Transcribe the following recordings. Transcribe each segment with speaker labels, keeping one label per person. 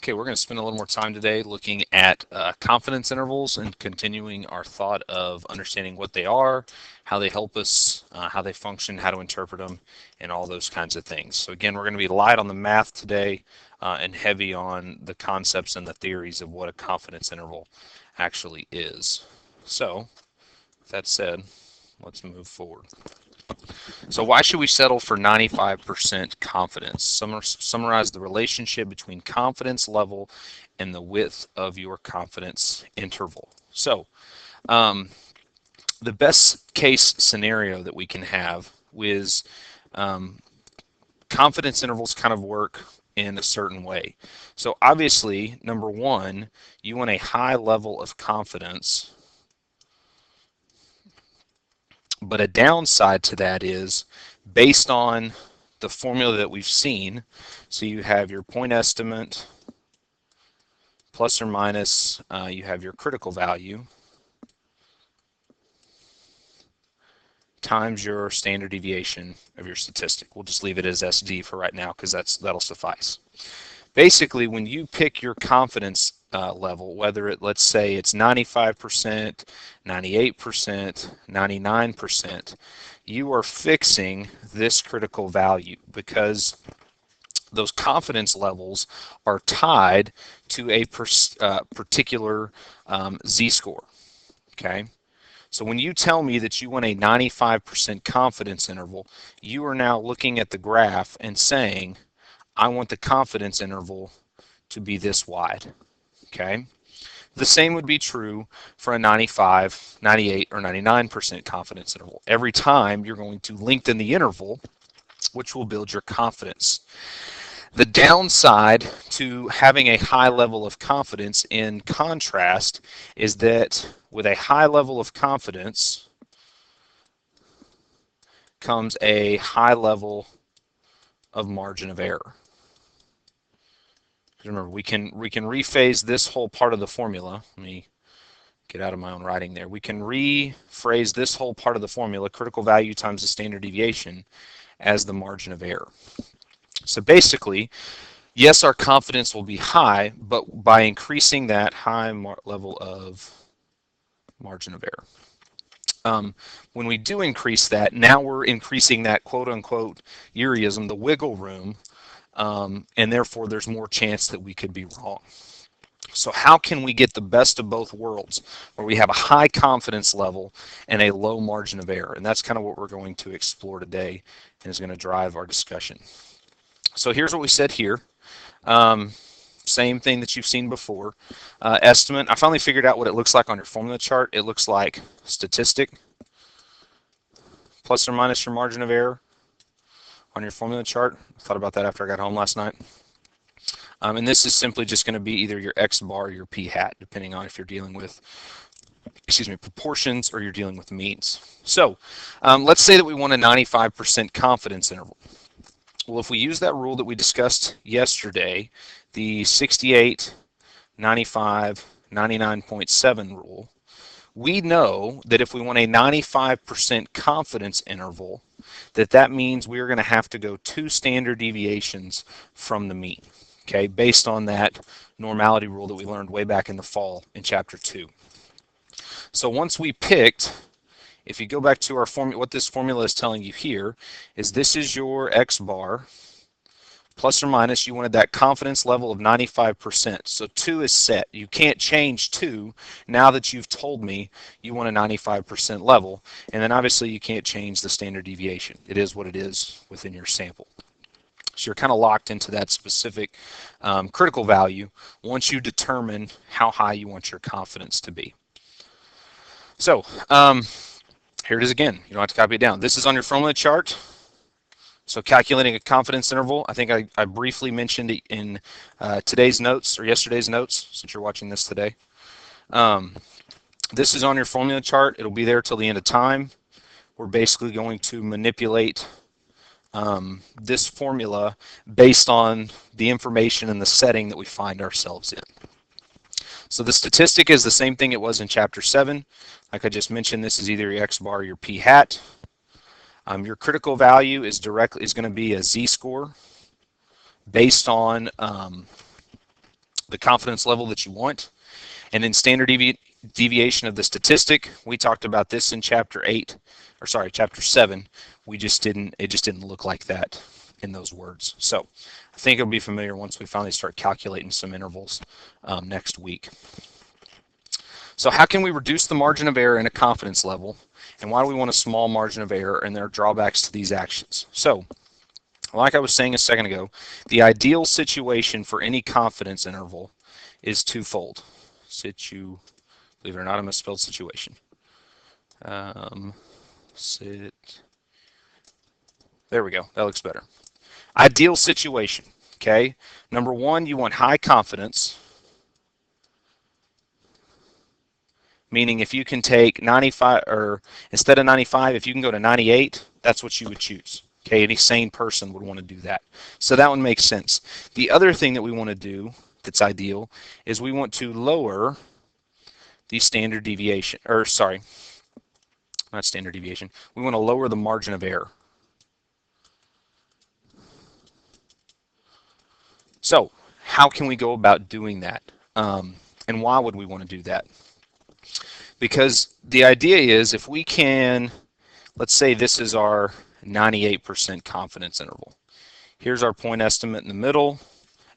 Speaker 1: Okay, we're going to spend a little more time today looking at confidence intervals and continuing our thought of understanding what they are, how they help us, how they function, how to interpret them, and all those kinds of things. So again, we're going to be light on the math today and heavy on the concepts and the theories of what a confidence interval actually is. So, with that said, let's move forward. So why should we settle for 95% confidence? Summarize the relationship between confidence level and the width of your confidence interval. So the best case scenario that we can have is confidence intervals kind of work in a certain way. So obviously, number one, you want a high level of confidence, but a downside to that is based on the formula that we've seen. So you have your point estimate plus or minus, you have your critical value times your standard deviation of your statistic. We'll just leave it as SD for right now because that'll suffice. Basically, when you pick your confidence level, whether let's say it's 95%, 98%, 99%, you are fixing this critical value because those confidence levels are tied to a particular z-score. Okay, so when you tell me that you want a 95% confidence interval, you are now looking at the graph and saying, I want the confidence interval to be this wide. Okay, the same would be true for a 95, 98, or 99% confidence interval. Every time you're going to lengthen the interval, which will build your confidence. The downside to having a high level of confidence, in contrast, is that with a high level of confidence comes a high level of margin of error. Remember, we can rephase this whole part of the formula. Let me get out of my own writing there. We can rephrase this whole part of the formula, critical value times the standard deviation, as the margin of error. So basically, yes, our confidence will be high, but by increasing that high level of margin of error. When we do increase that, now we're increasing that quote-unquote Uryism, the wiggle room, and therefore there's more chance that we could be wrong. So how can we get the best of both worlds, where we have a high confidence level and a low margin of error? And that's kind of what we're going to explore today and is going to drive our discussion. So here's what we said here. Same thing that you've seen before. Estimate, I finally figured out what it looks like on your formula chart. It looks like statistic plus or minus your margin of error on your formula chart. I thought about that after I got home last night. And this is simply just going to be either your X bar or your P hat, depending on if you're dealing with, proportions or you're dealing with means. So let's say that we want a 95% confidence interval. Well, if we use that rule that we discussed yesterday, the 68, 95, 99.7 rule, we know that if we want a 95% confidence interval, that means we're going to have to go 2 standard deviations from the mean, okay, based on that normality rule that we learned way back in the fall in chapter 2. So once we picked, if you go back to our formula, what this formula is telling you here is this is your X bar, plus or minus, you wanted that confidence level of 95%. So 2 is set. You can't change 2 now that you've told me you want a 95% level. And then obviously you can't change the standard deviation. It is what it is within your sample. So you're kind of locked into that specific critical value once you determine how high you want your confidence to be. So here it is again. You don't have to copy it down. This is on your formula chart. So calculating a confidence interval, I think I briefly mentioned it in today's notes or yesterday's notes, since you're watching this today. This is on your formula chart. It'll be there till the end of time. We're basically going to manipulate this formula based on the information and the setting that we find ourselves in. So the statistic is the same thing it was in chapter 7. Like I just mentioned, this is either your X bar or your P hat. Your critical value is going to be a z-score based on the confidence level that you want. And then standard deviation of the statistic, we talked about this in chapter 7. It just didn't look like that in those words. So I think it'll be familiar once we finally start calculating some intervals next week. So how can we reduce the margin of error in a confidence level? And why do we want a small margin of error, and there are drawbacks to these actions? So like I was saying a second ago, the ideal situation for any confidence interval is twofold. Believe it or not, I misspelled situation. There we go. That looks better. Ideal situation. Okay. Number one, you want high confidence. Meaning if you can take 95, or instead of 95, if you can go to 98, that's what you would choose. Okay, any sane person would want to do that. So that one makes sense. The other thing that we want to do that's ideal is we want to lower the standard deviation, or sorry, not standard deviation. We want to lower the margin of error. So how can we go about doing that? And why would we want to do that? Because the idea is if we can, let's say this is our 98% confidence interval. Here's our point estimate in the middle,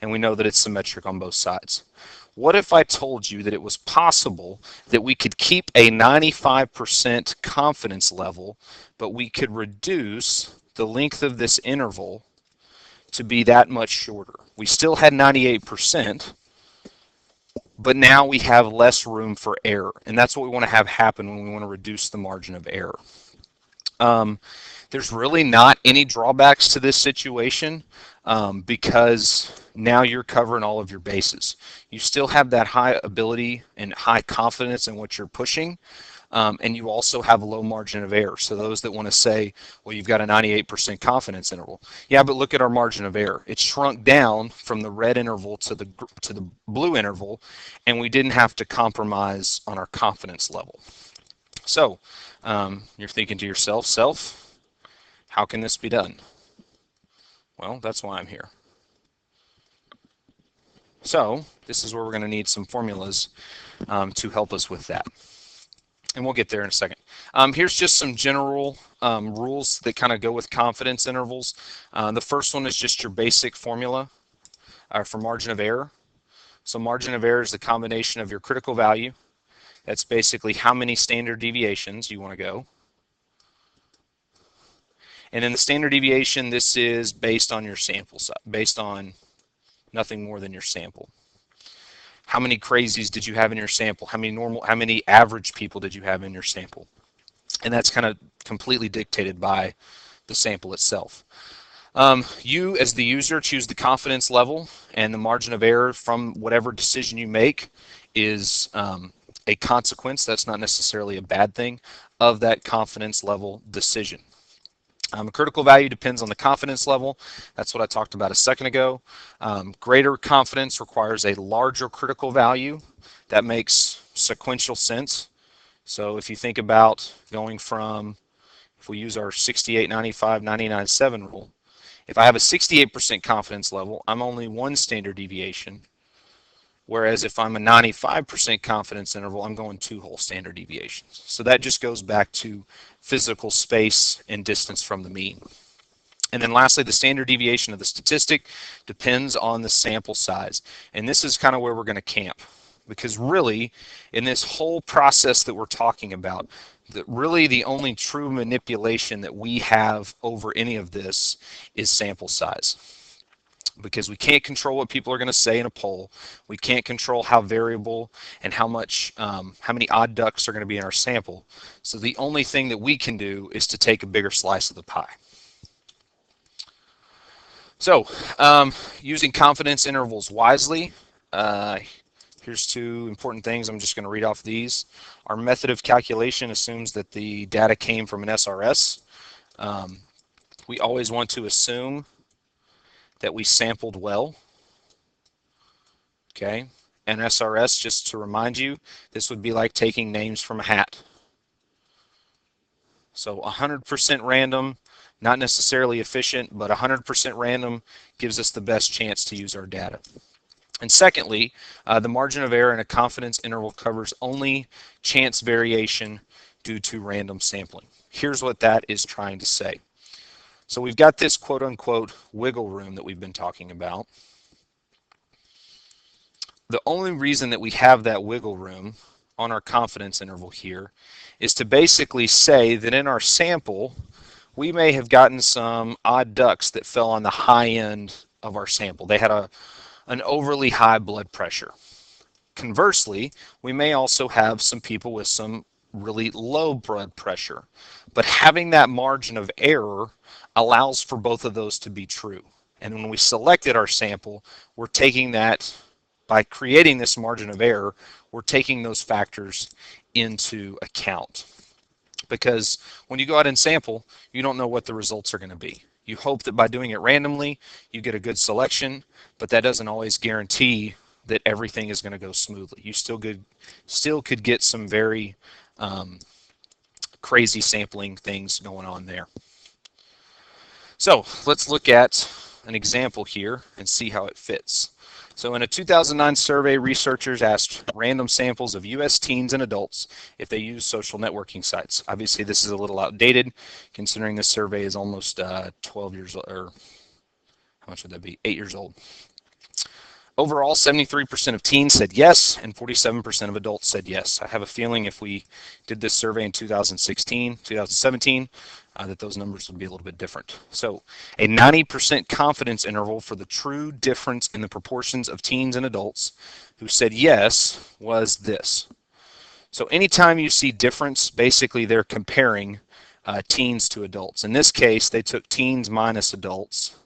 Speaker 1: and we know that it's symmetric on both sides. What if I told you that it was possible that we could keep a 95% confidence level, but we could reduce the length of this interval to be that much shorter? We still had 98%, but now we have less room for error, and that's what we want to have happen when we want to reduce the margin of error. There's really not any drawbacks to this situation because now you're covering all of your bases. You still have that high ability and high confidence in what you're pushing, and you also have a low margin of error. So those that want to say, well, you've got a 98% confidence interval. Yeah, but look at our margin of error. It shrunk down from the red interval to the blue interval, and we didn't have to compromise on our confidence level. So you're thinking to yourself, how can this be done? Well, that's why I'm here. So this is where we're going to need some formulas to help us with that. And we'll get there in a second. Here's just some general rules that kind of go with confidence intervals. The first one is just your basic formula for margin of error. So margin of error is the combination of your critical value. That's basically how many standard deviations you want to go. And then the standard deviation, this is based on your sample size, based on nothing more than your sample. How many crazies did you have in your sample? How many average people did you have in your sample? And that's kind of completely dictated by the sample itself. You, as the user, choose the confidence level, and the margin of error from whatever decision you make is a consequence, that's not necessarily a bad thing, of that confidence level decision. A critical value depends on the confidence level. That's what I talked about a second ago. Greater confidence requires a larger critical value. That makes sequential sense. So if you think about going from, if we use our 68, 95, 99, 7 rule, if I have a 68% confidence level, I'm only one standard deviation. Whereas if I'm a 95% confidence interval, I'm going 2 whole standard deviations. So that just goes back to physical space and distance from the mean. And then lastly, the standard deviation of the statistic depends on the sample size. And this is kind of where we're going to camp. Because really, in this whole process that we're talking about, really the only true manipulation that we have over any of this is sample size. Because we can't control what people are going to say in a poll. We can't control how variable and how many odd ducks are going to be in our sample. So the only thing that we can do is to take a bigger slice of the pie. So using confidence intervals wisely, here's 2 important things. I'm just going to read off these. Our method of calculation assumes that the data came from an SRS. We always want to assume that we sampled well. Okay, and SRS, just to remind you, this would be like taking names from a hat. So 100% random, not necessarily efficient, but 100% random gives us the best chance to use our data. And secondly, the margin of error in a confidence interval covers only chance variation due to random sampling. Here's what that is trying to say. So we've got this quote unquote wiggle room that we've been talking about. The only reason that we have that wiggle room on our confidence interval here is to basically say that in our sample, we may have gotten some odd ducks that fell on the high end of our sample. They had an overly high blood pressure. Conversely, we may also have some people with some really low blood pressure. But having that margin of error allows for both of those to be true. And when we selected our sample, we're taking that, by creating this margin of error, we're taking those factors into account. Because when you go out and sample, you don't know what the results are going to be. You hope that by doing it randomly, you get a good selection, but that doesn't always guarantee that everything is going to go smoothly. You still could get some very crazy sampling things going on there. So let's look at an example here and see how it fits. So in a 2009 survey, researchers asked random samples of U.S. teens and adults if they use social networking sites. Obviously, this is a little outdated, considering this survey is almost 12 years old, or how much would that be? 8 years old. Overall, 73% of teens said yes, and 47% of adults said yes. I have a feeling if we did this survey in 2016, 2017, that those numbers would be a little bit different. So a 90% confidence interval for the true difference in the proportions of teens and adults who said yes was this. So anytime you see difference, basically they're comparing teens to adults. In this case, they took teens minus adults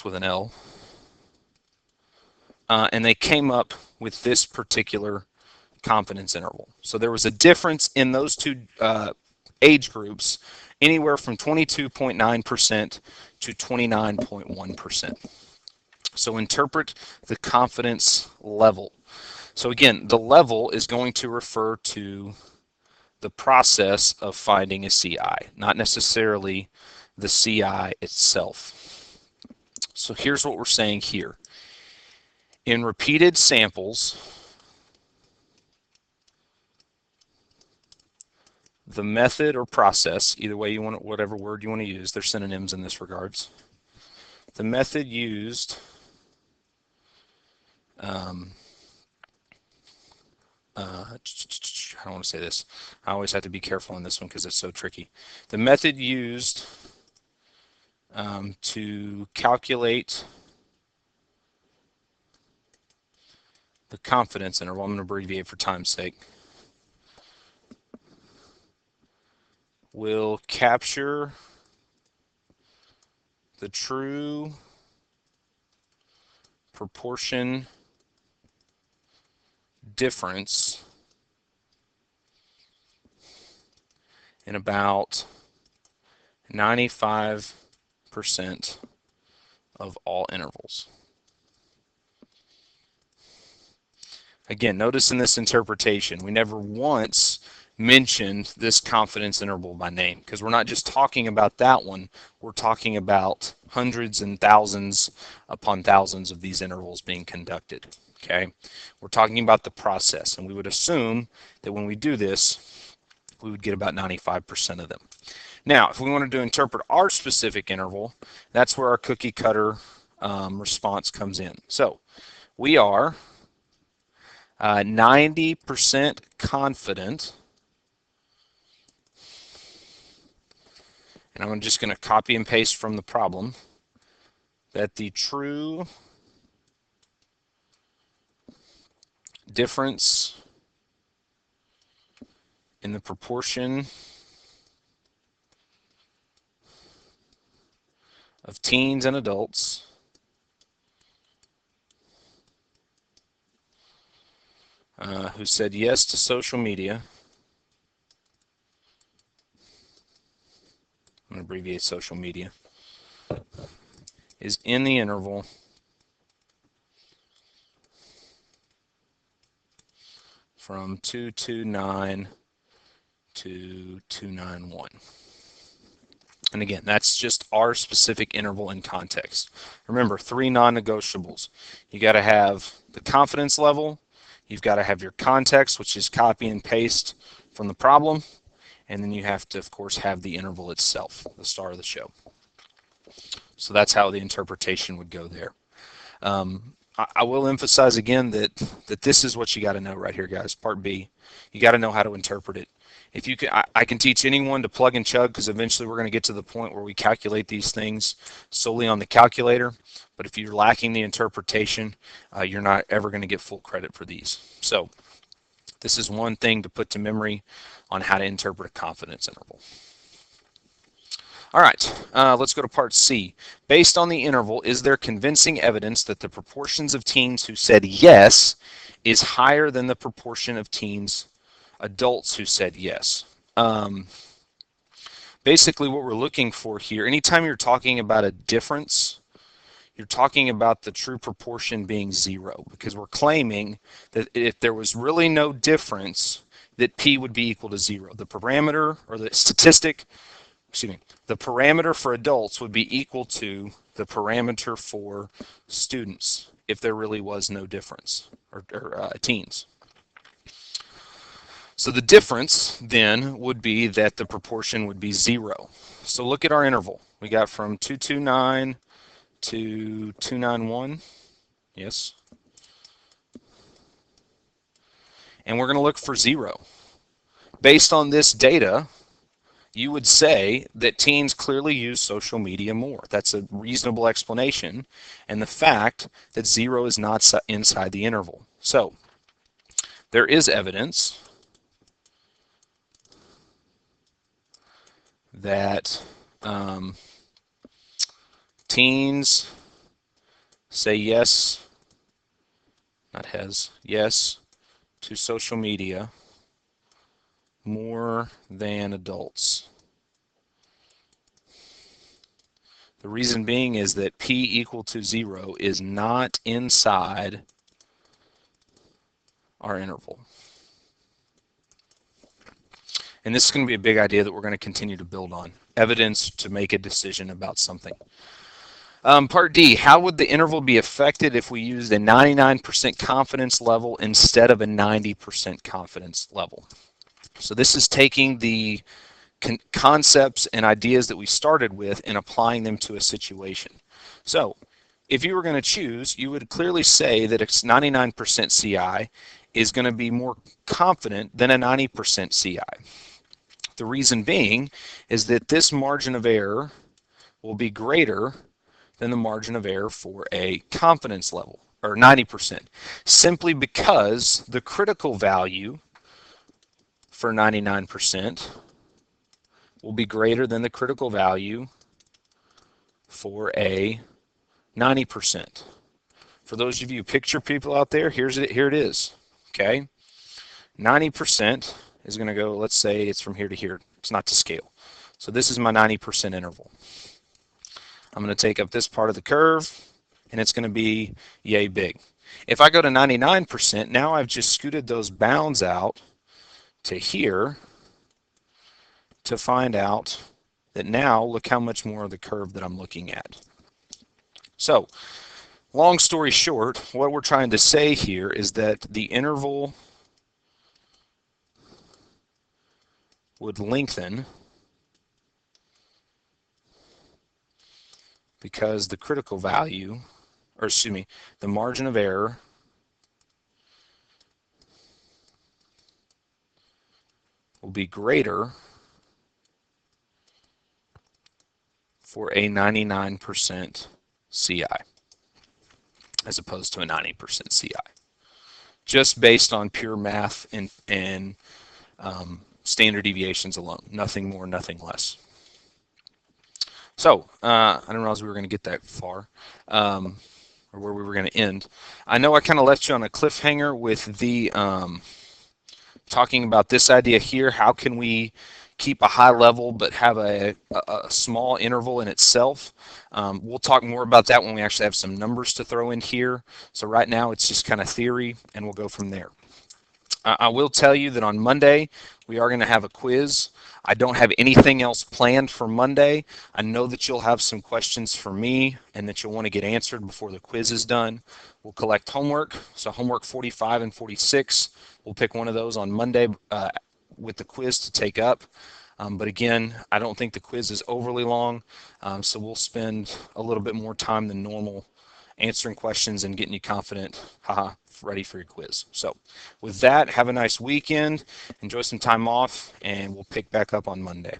Speaker 1: with an L, and they came up with this particular confidence interval. So there was a difference in those two age groups, anywhere from 22.9% to 29.1%. So interpret the confidence level. So again, the level is going to refer to the process of finding a CI, not necessarily the CI itself. So here's what we're saying here. In repeated samples, the method or process, either way you want, whatever word you want to use, they're synonyms in this regards. The method used I don't want to say this. I always have to be careful on this one because it's so tricky. The method used to calculate the confidence interval, I'm going to abbreviate for time's sake, will capture the true proportion difference in about 95% of all intervals. Again, notice in this interpretation, we never once mentioned this confidence interval by name, because we're not just talking about that one, we're talking about hundreds and thousands upon thousands of these intervals being conducted. Okay, we're talking about the process, and we would assume that when we do this, we would get about 95% of them. Now, if we wanted to interpret our specific interval, that's where our cookie cutter response comes in. So we are 90% confident, and I'm just going to copy and paste from the problem, that the true difference in the proportion of teens and adults who said yes to social media, I'm going to abbreviate social media, is in the interval from 229 to 291. And again, that's just our specific interval in context. Remember, 3 non-negotiables. You got to have the confidence level, you've got to have your context, which is copy and paste from the problem, and then you have to, of course, have the interval itself, the star of the show. So that's how the interpretation would go there. I will emphasize again that this is what you got to know right here, guys. Part B, you got to know how to interpret it. If you can, I can teach anyone to plug and chug, because eventually we're going to get to the point where we calculate these things solely on the calculator. But if you're lacking the interpretation, you're not ever going to get full credit for these. So this is one thing to put to memory on how to interpret a confidence interval. All right, let's go to part C. Based on the interval, is there convincing evidence that the proportions of teens who said yes is higher than the proportion of adults who said yes? Basically what we're looking for here, anytime you're talking about a difference, you're talking about the true proportion being 0, because we're claiming that if there was really no difference, that P would be equal to 0. The parameter, or the statistic, the parameter for adults would be equal to the parameter for students if there really was no difference, or teens. So the difference then would be that the proportion would be 0. So look at our interval. We got from 229 to 291. Yes. And we're going to look for 0. Based on this data, you would say that teens clearly use social media more. That's a reasonable explanation, and the fact that 0 is not inside the interval. So there is evidence that teens say yes to social media more than adults. The reason being is that P equal to 0 is not inside our interval. And this is going to be a big idea that we're going to continue to build on. Evidence to make a decision about something. Part D, how would the interval be affected if we used a 99% confidence level instead of a 90% confidence level? So this is taking the concepts and ideas that we started with and applying them to a situation. So if you were going to choose, you would clearly say that it's 99% CI is going to be more confident than a 90% CI. The reason being is that this margin of error will be greater than the margin of error for a confidence level, or 90%, simply because the critical value for 99% will be greater than the critical value for a 90%. For those of you picture people out there, here it is. Okay, 90% is going to go, let's say it's from here to here. It's not to scale. So this is my 90% interval. I'm going to take up this part of the curve, and it's going to be yay big. If I go to 99%, now I've just scooted those bounds out to here to find out that now look how much more of the curve that I'm looking at. So long story short, what we're trying to say here is that the interval would lengthen because the critical value, or excuse me, the margin of error will be greater for a 99% CI as opposed to a 90% CI, just based on pure math and standard deviations alone, nothing more, nothing less. So I didn't realize we were going to get that far, or where we were going to end. I know I kind of left you on a cliffhanger with the talking about this idea here. How can we keep a high level but have a small interval in itself? We'll talk more about that when we actually have some numbers to throw in here. So right now it's just kind of theory, and we'll go from there. I will tell you that on Monday, we are going to have a quiz. I don't have anything else planned for Monday. I know that you'll have some questions for me and that you'll want to get answered before the quiz is done. We'll collect homework. So homework 45 and 46, we'll pick one of those on Monday with the quiz to take up. But again, I don't think the quiz is overly long, so we'll spend a little bit more time than normal answering questions and getting you confident, ready for your quiz. So with that, have a nice weekend, enjoy some time off, and we'll pick back up on Monday.